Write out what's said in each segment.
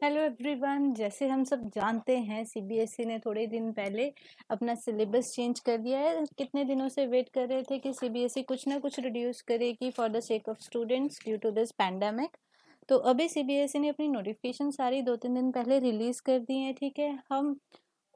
Hello everyone. जैसे हम सब जानते हैं सीबीएसई ने थोड़े दिन पहले अपना सिलेबस चेंज कर दिया है। कितने दिनों से वेट कर रहे थे कि सीबीएसई कुछ ना कुछ रिड्यूस करेगी for the sake of students due to this pandemic. तो अभी सीबीएसई ने अपनी नोटिफिकेशन सारी 2-3 दिन पहले रिलीज कर दी है। ठीक है, हम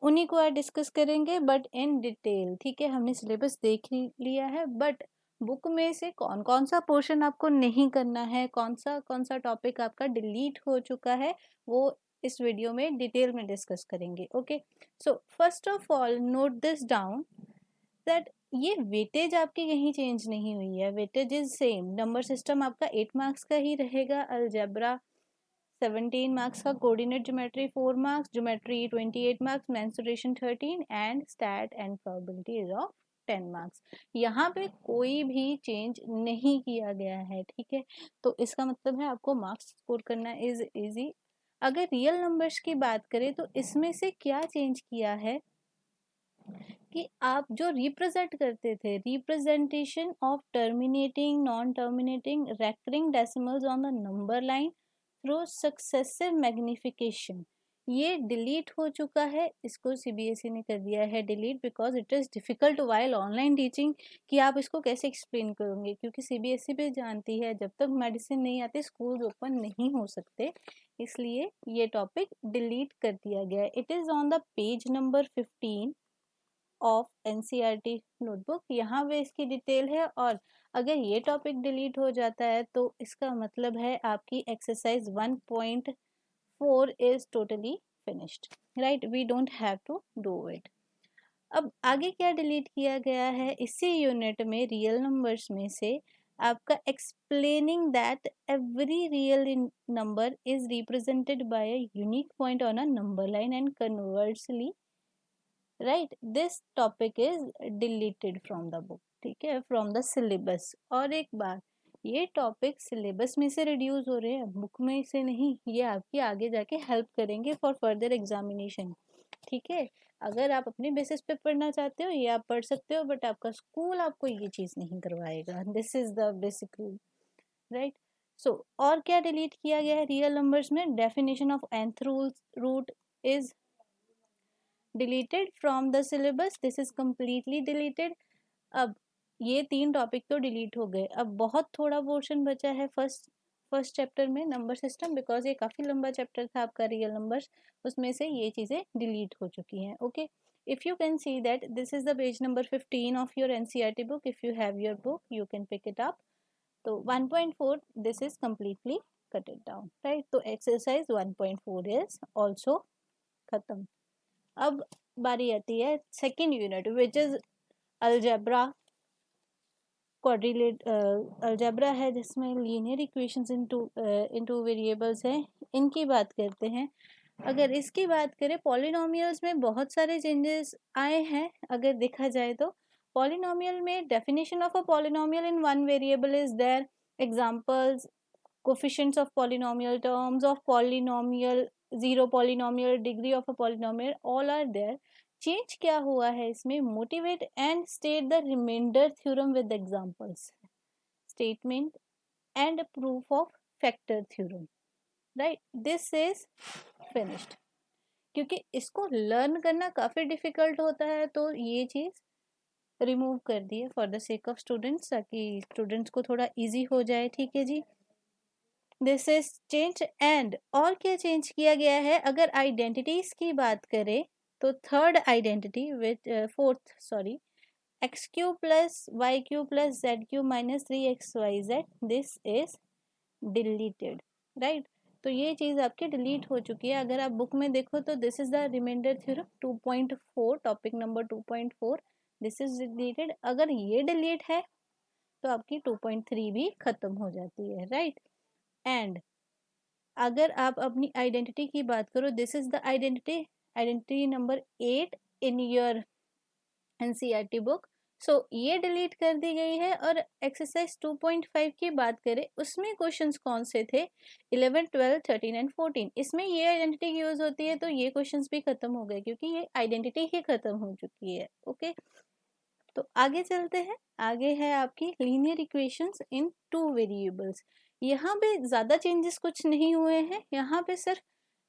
उन्हीं को आज डिस्कस करेंगे बट इन डिटेल। ठीक है, हमने सिलेबस देख ही लिया है बट बुक में से कौन कौन सा पोर्शन आपको नहीं करना है, कौन सा टॉपिक आपका डिलीट हो चुका है, वो इस वीडियो में डिटेल में डिस्कस करेंगे। Okay, so first of all note this down that ये वेटेज आपकी कहीं चेंज नहीं हुई है। Weightage is same. Number system आपका 8 मार्क्स का ही रहेगा। अलजेब्रा 17 मार्क्स का, coordinate geometry 4 marks, geometry 28 marks, mensuration 13 and stat and probability is of 10 marks. यहाँ पे कोई भी चेंज नहीं किया गया है। ठीक है, तो इसका मतलब है आपको मार्क्स स्कोर करना इज इजी। अगर रियल नंबर्स की बात करें तो इसमें से क्या चेंज किया है कि आप जो रिप्रेजेंट करते थे, representation of terminating, non terminating, recurring decimals on the number line through successive magnification, ये डिलीट हो चुका है। इसको सीबीएसई ने कर दिया है delete because it is difficult while online teaching कि आप इसको कैसे एक्सप्लेन करोगे, क्योंकि सीबीएसई भी जानती है जब तक मेडिसिन नहीं आती स्कूल ओपन नहीं हो सकते। इसलिए ये टॉपिक डिलीट कर दिया गया है। It is on the page number 15 of NCERT notebook. यहाँ पे इसकी डिटेल है और अगर ये टॉपिक डिलीट हो जाता है तो इसका मतलब है आपकी exercise 1.4 is totally finished. Right, we don't have to do it. अब आगे क्या डिलीट किया गया है इसी यूनिट में, रियल नंबर्स में से आपका explaining that every real number is represented by a unique point on a number line and conversely, right, this topic is deleted from the book. ठीक है, फ्रॉम द सिलेबस। और एक बात, ये टॉपिक सिलेबस में से रिड्यूस हो रहे हैं, बुक में से नहीं। ये आपकी आगे जाके हेल्प करेंगे फॉर फर्दर एग्जामिनेशन। ठीक है, अगर आप अपने बेसिस पे पढ़ना चाहते हो ये आप पढ़ सकते हो बट आपका स्कूल आपको ये चीज़ नहीं करवाएगा। This is the basic rule, right. So और क्या डिलीट किया गया है रियल नंबर्स में? Definition of nth root is deleted from the syllabus, this is completely deleted. अब ये 3 टॉपिक तो डिलीट हो गए। अब बहुत थोड़ा पोर्शन बचा है फर्स्ट चैप्टर में, नंबर सिस्टम, बिकॉज ये काफ़ी लंबा चैप्टर था आपका रियल नंबर्स, उसमें से ये चीज़ें डिलीट हो चुकी हैं। Okay, if you can see that this is the page number 15 of your NCERT book. If you have your book you can pick it up. तो 1.4 this is completely cutted down, right. तो exercise 1.4 is also खत्म। अब बारी आती है second unit which is algebra quadrilateral. Algebra है जिसमें linear equations into variables हैं, इनकी बात करते हैं। अगर इसकी बात करें, पॉलिनोमियल्स में बहुत सारे चेंजेस आए हैं। अगर देखा जाए तो पॉलिनोमियल में definition of a polynomial in one variable is there, examples, coefficients of polynomial, terms of polynomial, zero polynomial, degree of a polynomial, all are there. Change क्या हुआ है इसमें? Motivate and state the remainder theorem with examples, statement and proof of factor theorem, right. This is finished. क्योंकि इसको learn करना काफ़ी difficult होता है तो ये चीज़ रिमूव कर दी है for the sake of students, ताकि स्टूडेंट्स को थोड़ा इजी हो जाए। ठीक है जी, दिस इज चेंज। एंड और क्या चेंज किया गया है? अगर आइडेंटिटीज की बात करें तो third identity which fourth sorry, x cube plus y cube plus z cube minus 3xyz, this is deleted, right. तो ये चीज़ आपकी डिलीट हो चुकी है। अगर आप बुक में देखो तो this is the remainder theorem 2.4, topic number 2.4, this is deleted. अगर ये डिलीट है तो आपकी 2.3 भी खत्म हो जाती है, राइट। एंड अगर आप अपनी आइडेंटिटी की बात करो, this is the identity number 8 in your NCERT book. So ये डिलीट कर दी गई है। और एक्सरसाइज 2.5 की बात करें, उसमें क्वेश्चंस कौन से थे? 11, 12, 13 एंड 14। इसमें ये आइडेंटिटी यूज होती है तो ये क्वेश्चंस भी खत्म हो गए क्योंकि ये आइडेंटिटी ही खत्म हो चुकी है। ओके, तो आगे चलते हैं। आगे है आपकी लीनियर इक्वेशंस इन टू वेरिएबल्स। यहाँ पे ज़्यादा चेंजेस कुछ नहीं हुए हैं। यहाँ पे सिर्फ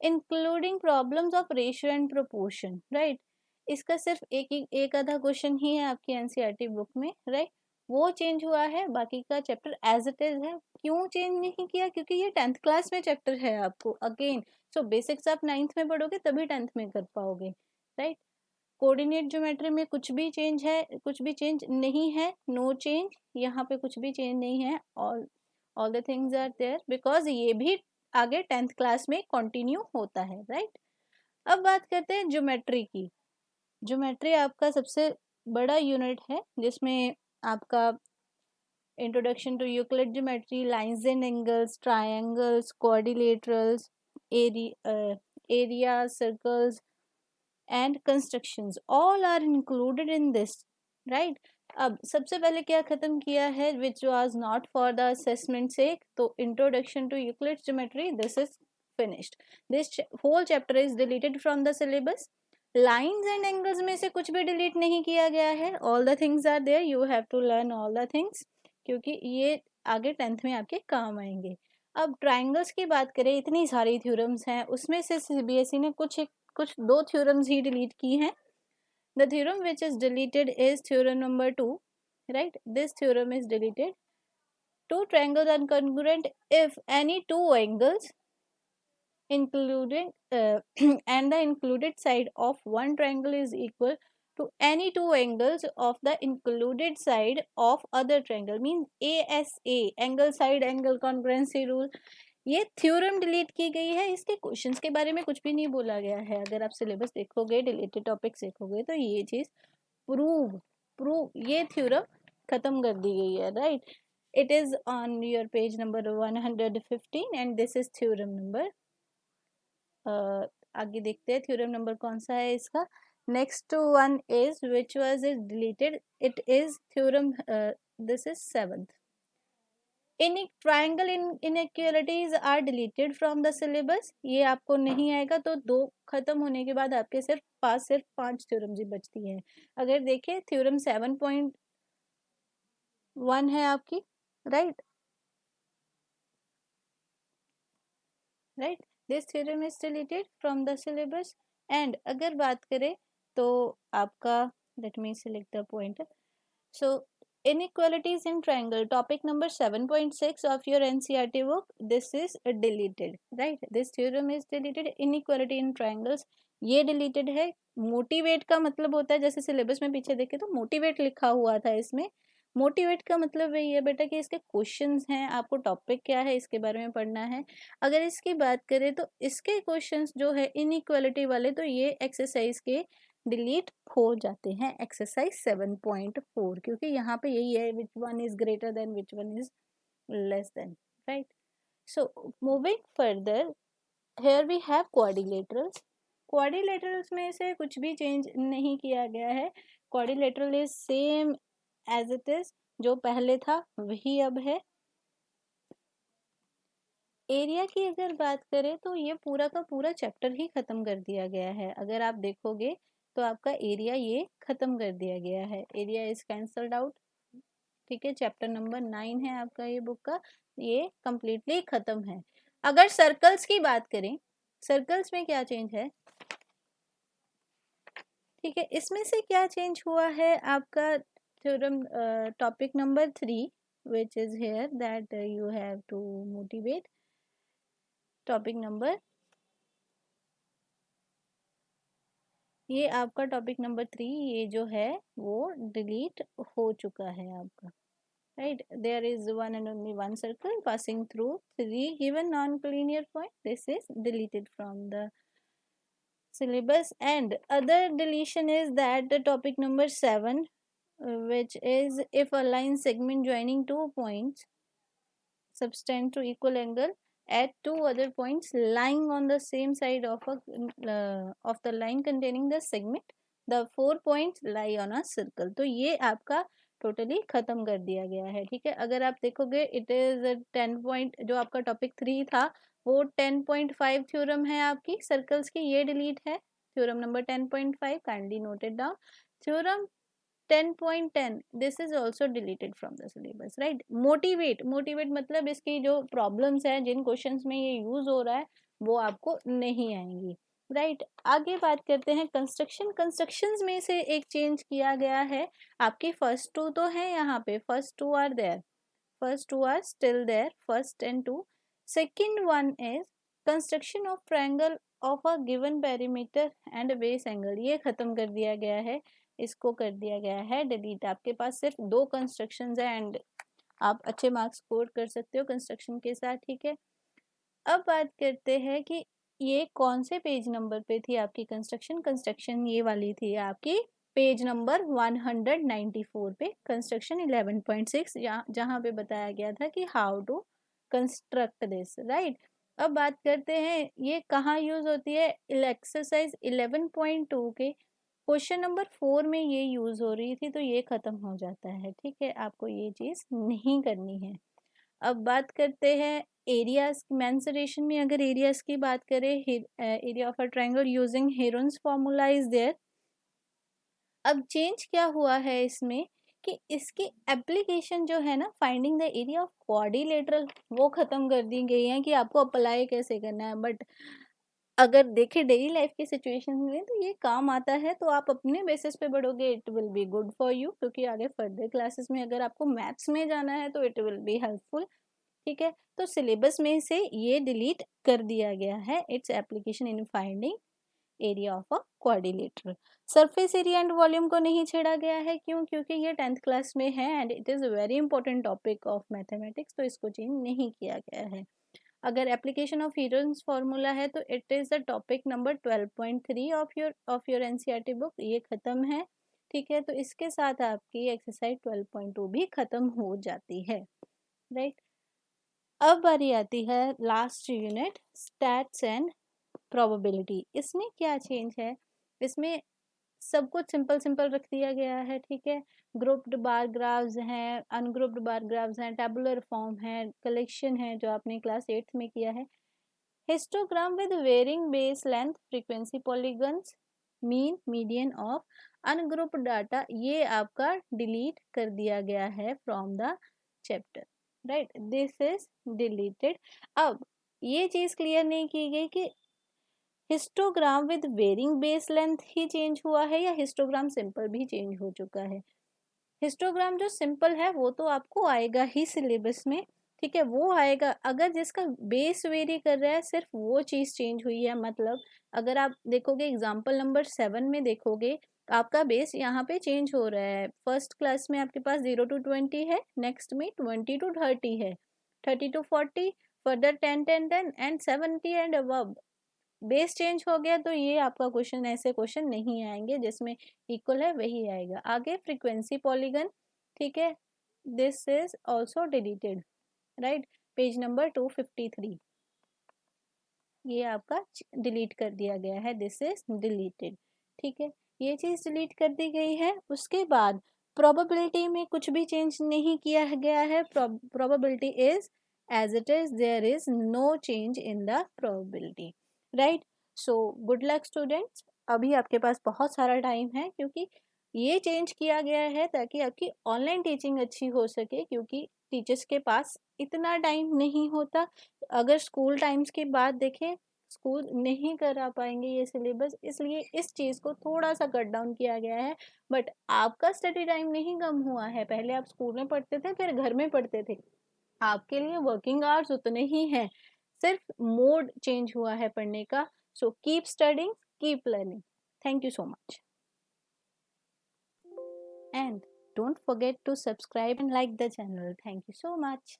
including problems of ratio and proportion, right. इसका सिर्फ एक आधा क्वेश्चन ही है आपकी एनसीईआरटी बुक में, राइट। वो चेंज हुआ है, बाकी का चैप्टर एज इट इज है। क्यों चेंज नहीं किया? क्योंकि ये 10th क्लास में चैप्टर है आपको अगेन। सो बेसिक्स आप 9th में पढ़ोगे तभी 10th में कर पाओगे, राइट। कोऑर्डिनेट ज्योमेट्री में कुछ भी चेंज है, कुछ भी चेंज नहीं है, नो चेंज। यहाँ पे कुछ भी चेंज नहीं है, all the things are there, because ये भी आगे 10th क्लास में कंटिन्यू होता है, राइट। अब बात करते हैं ज्योमेट्री की। ज्योमेट्री आपका सबसे बड़ा यूनिट है, जिसमें आपका introduction to Euclid geometry, lines and angles, triangles, quadrilaterals, area, circles and constructions all are included in this, right। अब सबसे पहले क्या खत्म किया है, which was not for the assessment sake, तो introduction to Euclid's geometry, this is finished। this whole chapter is deleted from the syllabus। lines and angles में से कुछ भी delete नहीं किया गया है, all the things are there, you have to learn all the things, क्योंकि ये आगे 10th में आपके काम आएंगे। अब ट्राइंगल्स की बात करें, इतनी सारी थ्योरम्स हैं, उसमें से सीबीएसई ने कुछ दो थ्योरम्स ही डिलीट की हैं। The theorem which is deleted is theorem number 2, right? This theorem is deleted. Two triangles are congruent if any two angles including and the included side of one triangle is equal to any two angles of the included side of other triangle, means ASA, angle side angle congruency rule। ये theorem delete की गई है, इसके questions के बारे में कुछ भी नहीं बोला गया है। अगर आप सिलेबस देखोगे, डिलीटेड टॉपिक्स देखोगे, तो ये चीज प्रूव ये थ्योरम खत्म कर दी गई है, right. It is on your page number 115 and this is theorem number. आगे देखते हैं थ्योरम नंबर कौन सा है इसका। Next one is which was is deleted, it is theorem, this is 7th। Triangle inequalities are deleted from the syllabus, ये आपको नहीं आएगा। तो दो खत्म होने के बाद आपके सिर्फ 5 थ्योरम्स ही बचती हैं। अगर देखें थ्योरम 7.1 है आपकी, right, this theorem is deleted from the syllabus. And अगर बात करें तो आपका, let me select the point. So inequalities in triangle, topic number 7.6 of your NCERT book, this is deleted, right। this theorem is deleted। inequality in triangles ये deleted है। motivate का मतलब होता है, जैसे सिलेबस में पीछे देखे तो motivate लिखा हुआ था इसमें। मोटिवेट का मतलब वही है बेटा कि इसके क्वेश्चंस हैं, आपको टॉपिक क्या है इसके बारे में पढ़ना है। अगर इसकी बात करें तो इसके क्वेश्चंस जो है इनइक्वालिटी वाले, तो ये एक्सरसाइज के डिलीट हो जाते हैं, एक्सरसाइज 7.4, क्योंकि यहाँ पे यही है which one is greater than which one is less than, right. So moving further, here we have quadrilaterals. Quadrilaterals में से कुछ भी चेंज नहीं किया गया है। Quadrilateral is same as it is, जो पहले था वही अब है। एरिया की अगर बात करें तो ये पूरा का पूरा चैप्टर ही खत्म कर दिया गया है। अगर आप देखोगे तो आपका एरिया ये खत्म कर दिया गया है, एरिया इज कैंसल्ड आउट, ठीक है। चैप्टर नंबर 9 है आपका ये बुक का, ये कंप्लीटली खत्म है। अगर सर्कल्स की बात करें, सर्कल्स में क्या चेंज है, ठीक है। इसमें से क्या चेंज हुआ है आपका, theorem topic number 3 which is here that you have to motivate, topic number, ये आपका टॉपिक नंबर 3 ये जो है वो डिलीट हो चुका है आपका, right। there is one and only one circle passing through 3 given non-collinear point, this is deleted from the syllabus। And other deletion is that the topic number 7 which is if a line segment joining two points subtend to equal angle at two other points lying on the same side of the line containing the segment, the 4 points lie on a circle। तो ये आपका totally खत्म कर दिया गया है, ठीक है। अगर आप देखोगे इट इज 10 पॉइंट, जो आपका टॉपिक 3 था वो 10.5 थ्योरम है आपकी सर्कल्स की, ये डिलीट है। Theorem number 10.5 kindly noted down. Theorem 10.10 this is also deleted from the syllabus, right. Motivate मतलब इसकी जो प्रॉब्लम्स है, जिन क्वेश्चंस में ये यूज हो रहा है, वो आपको नहीं आएंगी, राइट। आगे बात करते हैं कंस्ट्रक्शंस में से एक चेंज किया गया है। आपकी फर्स्ट टू तो है यहाँ पे, first two are there, first two are still there, first and two. Second one is construction of triangle of a given perimeter and base angle, ये खत्म कर दिया गया है, इसको कर दिया गया है डिलीट। आपके पास सिर्फ दो कंस्ट्रक्शंस है एंड आप अच्छे मार्क्स स्कोर कर सकते हो कंस्ट्रक्शन के साथ, ठीक है। अब बात करते हैं कि ये कौन से पेज नंबर पे थी आपकी कंस्ट्रक्शन ये वाली थी आपकी पेज नंबर 194 पे, कंस्ट्रक्शन 11.6, जहाँ पे बताया गया था कि how to construct this, right. अब बात करते हैं ये कहाँ यूज होती है, एक्सरसाइज 11.2 के क्वेश्चन नंबर 4 में ये यूज हो रही थी, तो ये खत्म हो जाता है, ठीक है, आपको ये चीज नहीं करनी है। अब बात करते हैं एरियाज, मेंसुरेशन में अगर एरियाज की बात करें, area of a triangle using Heron's formula is there. अब चेंज क्या हुआ है इसमें कि इसकी एप्लीकेशन जो है ना, finding the area of quadrilateral, वो खत्म कर दी गई है कि आपको अप्लाई कैसे करना है। बट अगर देखें डेली लाइफ की सिचुएशन में तो ये काम आता है, तो आप अपने बेसिस पे बढ़ोगे, it will be good for you, क्योंकि आगे फर्दर क्लासेस में अगर आपको मैथ्स में जाना है तो इट विल बी हेल्पफुल, ठीक है। तो सिलेबस में से ये डिलीट कर दिया गया है, its application in finding area of a quadrilateral. Surface area and volume को नहीं छेड़ा गया है, क्यों, क्योंकि ये 10th क्लास में है and it is a very important topic of mathematics, तो इसको चेंज नहीं किया गया है। अगर एप्लीकेशन ऑफ हीरोन्स फार्मूला है तो it is the topic number 12.3 of your NCERT book, ये खत्म है, ठीक है। तो इसके साथ आपकी एक्सरसाइज 12.2 भी खत्म हो जाती है, राइट। अब बारी आती है last unit, stats and probability. इसमें क्या चेंज है, इसमें सब कुछ सिंपल सिंपल रख दिया गया है, ठीक है। ग्रुप्ड बार ग्राफ्स हैं, अनग्रुप्ड बार ग्राफ्स हैं, टेबुलर फॉर्म है, कलेक्शन है जो आपने क्लास 8th में किया है, histogram with varying base length, frequency polygons, mean median of ungrouped data, ये आपका डिलीट कर दिया गया है from the chapter, right, this is deleted. अब ये चीज क्लियर नहीं की गई कि histogram with varying base length ही चेंज हुआ है या हिस्टोग्राम सिंपल भी चेंज हो चुका है। हिस्टोग्राम जो सिंपल है वो तो आपको आएगा ही सिलेबस में, ठीक है, वो आएगा। अगर जिसका बेस वेरी कर रहा है सिर्फ वो चीज चेंज हुई है, मतलब अगर आप देखोगे एग्जाम्पल नंबर 7 में देखोगे, आपका बेस यहाँ पे चेंज हो रहा है। फर्स्ट क्लास में आपके पास 0 to 20 है, नेक्स्ट में 20 to 30 है, 30 to 40, further 10 10 10 and 70 and above. Base change हो गया तो ये आपका क्वेश्चन, ऐसे क्वेश्चन नहीं आएंगे, जिसमें इक्वल है वही आएगा। आगे फ्रीक्वेंसी पॉलीगन, ठीक है, this is also deleted, right, page number 253, ये आपका डिलीट कर दिया गया है, दिस इज डिलीटेड, ठीक है, ये चीज डिलीट कर दी गई है। उसके बाद प्रोबेबिलिटी में कुछ भी चेंज नहीं किया गया है, probability is as it is, there is no change in the probability, right. So good luck students, अभी आपके पास बहुत सारा टाइम है, क्योंकि ये चेंज किया गया है ताकि आपकी ऑनलाइन टीचिंग अच्छी हो सके, क्योंकि टीचर्स के पास इतना टाइम नहीं होता। अगर स्कूल टाइम्स की बात देखें, स्कूल नहीं करा पाएंगे ये सिलेबस, इसलिए इस चीज़ को थोड़ा सा कट डाउन किया गया है। बट आपका स्टडी टाइम नहीं कम हुआ है, पहले आप स्कूल में पढ़ते थे फिर घर में पढ़ते थे, आपके लिए वर्किंग आवर्स उतने ही हैं, सिर्फ मोड चेंज हुआ है पढ़ने का। So keep studying, keep learning, thank you so much, and don't forget to subscribe and like the channel. Thank you so much.